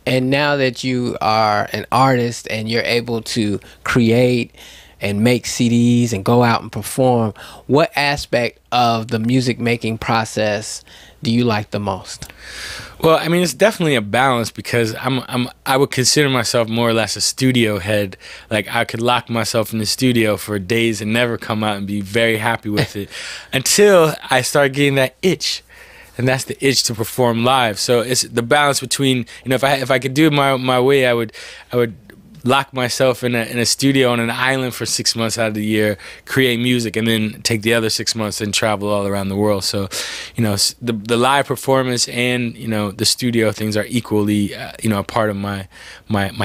And now that you are an artist and you're able to create and make CDs and go out and perform, what aspect of the music making process do you like the most? Well, I mean, it's definitely a balance because I would consider myself more or less a studio head. Like, I could lock myself in the studio for days and never come out and be very happy with it until I start getting that itch. And that's the itch to perform live. So it's the balance between, you know, if I could do it my way, I would lock myself in a studio on an island for 6 months out of the year, create music, and then take the other 6 months and travel all around the world. So, you know, the live performance and, you know, the studio things are equally, you know, a part of my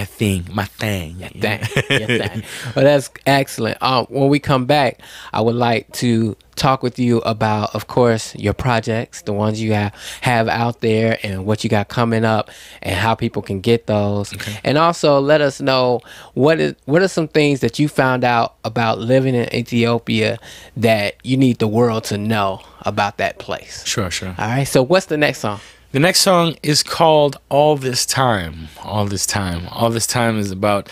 thing. Your thing. Well, that's excellent. When we come back, I would like to talk with you about, of course, your projects, the ones you have out there and what you got coming up and how people can get those. Okay. And also let us know what are some things that you found out about living in Ethiopia that you need the world to know about that place. Sure. All right. So what's the next song? The next song is called All This Time. All This Time. All This Time is about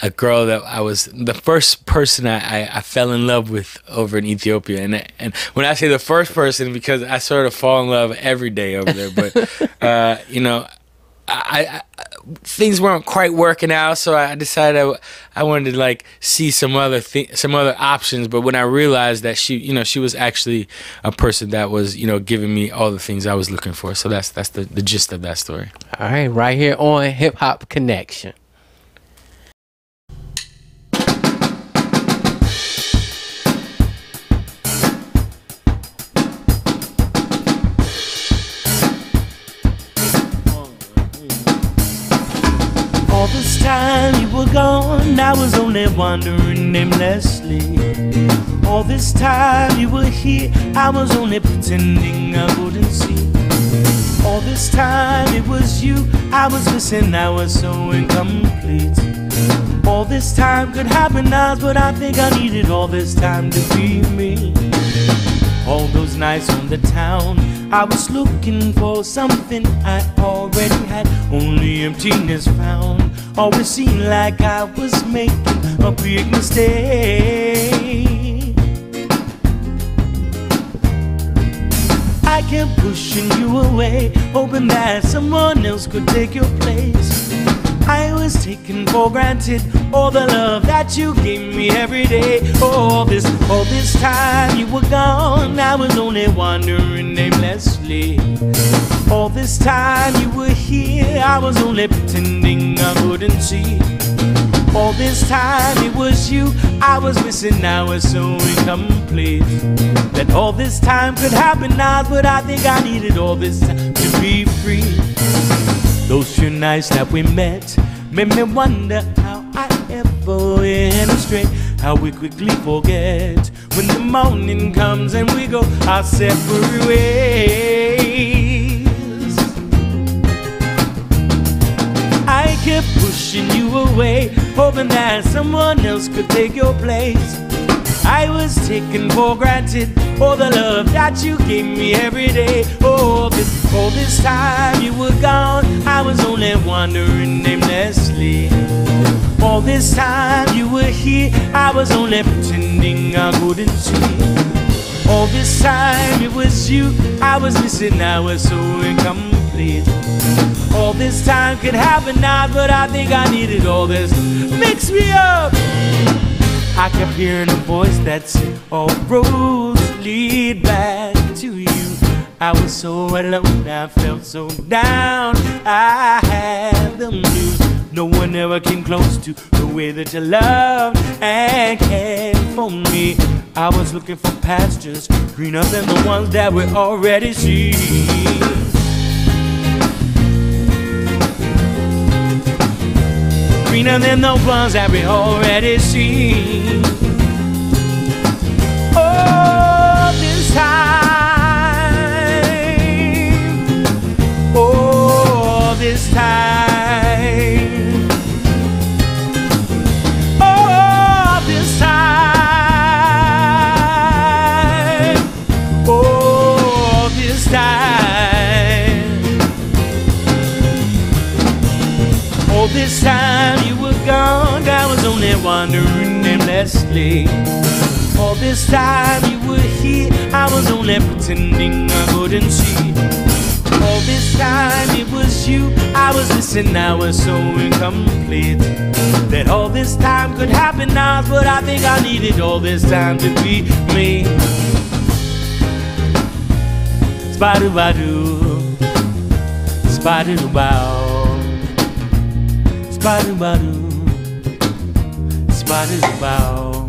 a girl that I was the first person I fell in love with over in Ethiopia. And when I say the first person, because I sort of fall in love every day over there. But, you know, I things weren't quite working out, so I decided I wanted to like see some other options. But when I realized that she was actually a person that was, you know, giving me all the things I was looking for. So that's the gist of that story. All right, right here on Hip Hop Connection. All this time you were gone, I was only wandering aimlessly. All this time you were here, I was only pretending I wouldn't see. All this time it was you I was missing, I was so incomplete. All this time could have been ours, but I think I needed all this time to be me. All those nights on the town, I was looking for something I already had, only emptiness found. Always seemed like I was making a big mistake. I kept pushing you away, hoping that someone else could take your place. I was taking for granted all the love that you gave me every day. All this time you were gone, I was only wandering aimlessly. All this time you were here, I was only pretending I couldn't see. All this time it was you I was missing, I was so incomplete. That all this time could happen now, but I think I needed all this time to be free. Those few nights that we met made me wonder how I ever went astray. How we quickly forget when the morning comes and we go our separate ways. I kept pushing you away, hoping that someone else could take your place. I was taking for granted all the love that you gave me every day. All this time you were gone, I was only wandering aimlessly. All this time you were here, I was only pretending I couldn't see. All this time it was you I was missing, I was so incomplete. All this time could happen now, but I think I needed all this. Mix me up. I kept hearing a voice that said, all roads lead back to you. I was so alone, I felt so down, I had the blues. No one ever came close to the way that you loved and cared for me. I was looking for pastures greener than the ones that we already see. Greener than the ones that we already see. Oh, this time. Oh, this time. Oh, this time. Oh, this time. endlessly. All this time you were here, I was only pretending I couldn't see. All this time it was you, I was listening, I was so incomplete. That all this time could happen now, but I think I needed all this time to be me. Spider-Badu, Spider-Bow, Spider-Badu, Spider-Bow,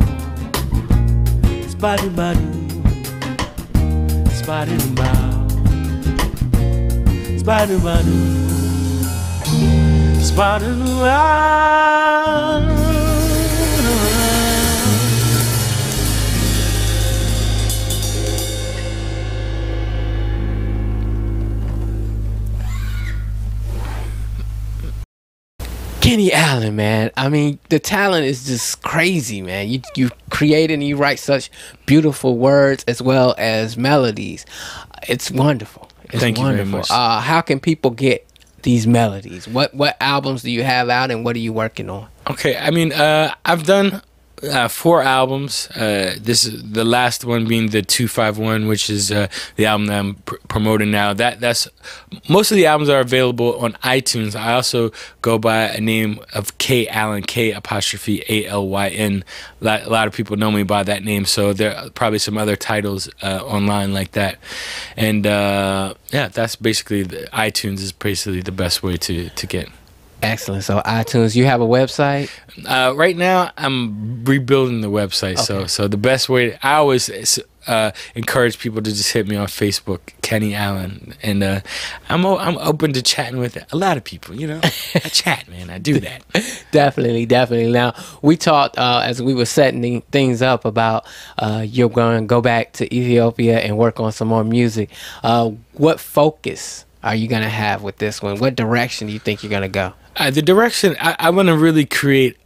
Spider-Badu, Spider-Bow, Spider-Badu, Spider-Bow. Kenny Allen, man. I mean, the talent is just crazy, man. You create and you write such beautiful words as well as melodies. It's wonderful. It's Thank wonderful. you very much. How can people get these melodies? What albums do you have out, and what are you working on? Okay, I mean, I've done 4 albums. This is the last one being the 251, which is the album that I'm promoting now. That's most of the albums are available on iTunes. I also go by a name of K Allen, K''Alyn. A lot of people know me by that name, so there are probably some other titles online like that. And yeah, that's basically iTunes is basically the best way to get. Excellent. So iTunes, you have a website? Right now, I'm rebuilding the website. Okay. So the best way, I always encourage people to just hit me on Facebook, Kenny Allen, and I'm open to chatting with a lot of people. You know, I chat, man. I do that. Definitely. Now, we talked as we were setting things up about you're going to go back to Ethiopia and work on some more music. What focus are you going to have with this one? What direction do you think you're going to go? The direction, I want to really create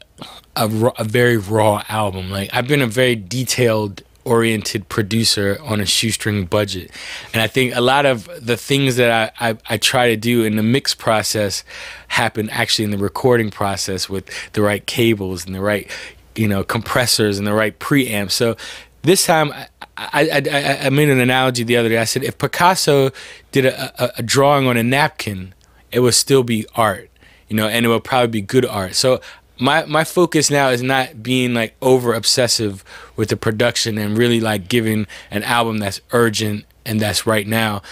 a very raw album. Like, I've been a very detailed oriented producer on a shoestring budget, and I think a lot of the things that I try to do in the mix process happen actually in the recording process with the right cables and the right, you know, compressors and the right preamps. So this time I made an analogy the other day. I said if Picasso did a drawing on a napkin, it would still be art, you know, and it would probably be good art. So my focus now is not being like over obsessive with the production and really like giving an album that's urgent and that's right now.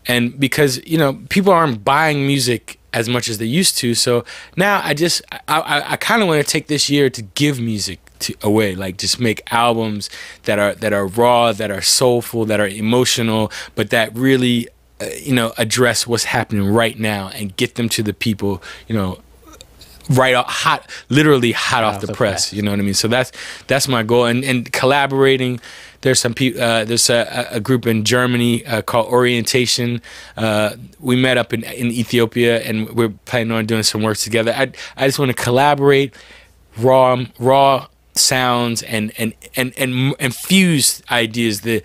And because, you know, people aren't buying music as much as they used to, so now I kind of want to take this year to give music away, like just make albums that are raw, that are soulful, that are emotional, but that really you know, address what's happening right now and get them to the people, you know, right out, literally hot off the press. You know what I mean? So that's my goal. And collaborating, there's some people. There's a group in Germany called Orientation. We met up in Ethiopia, and we're planning on doing some work together. I just want to collaborate, raw sounds and fuse ideas. The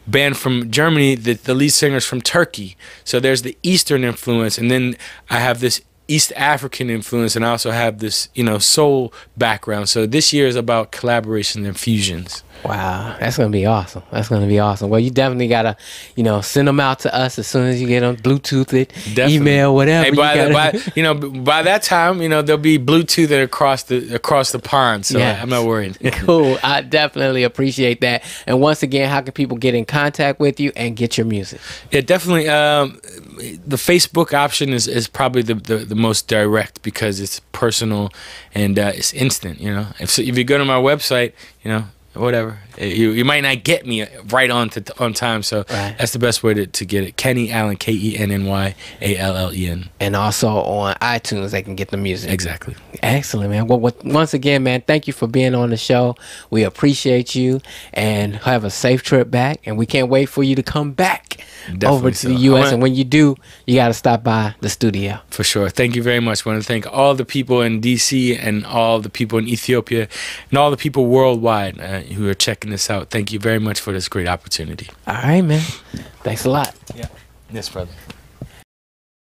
band from Germany, the lead singer's from Turkey, so there's the Eastern influence, and then I have this East African influence, and I also have this, you know, soul background. So this year is about collaboration and fusions. Wow, that's gonna be awesome. That's gonna be awesome. Well, you definitely gotta, you know, send them out to us as soon as you get them, Bluetooth it, definitely. Email, whatever. Hey, by that time, you know, they'll be Bluetooth across the pond. So yes. I'm not worried. Cool. I definitely appreciate that. And once again, how can people get in contact with you and get your music? Yeah, definitely. The Facebook option is probably the most direct because it's personal and it's instant. You know, if you go to my website, you know, whatever, you might not get me right on time, so right. That's the best way to get it. Kenny Allen, KennyAllen, and also on iTunes they can get the music. Exactly. Excellent, man. Well, once again, man, thank you for being on the show. We appreciate you, and have a safe trip back, and we can't wait for you to come back over to the U.S. And when you do, you got to stop by the studio. For sure. Thank you very much. I want to thank all the people in D.C. and all the people in Ethiopia and all the people worldwide who are checking this out. Thank you very much for this great opportunity. All right, man. Thanks a lot. Yeah. Yes, brother.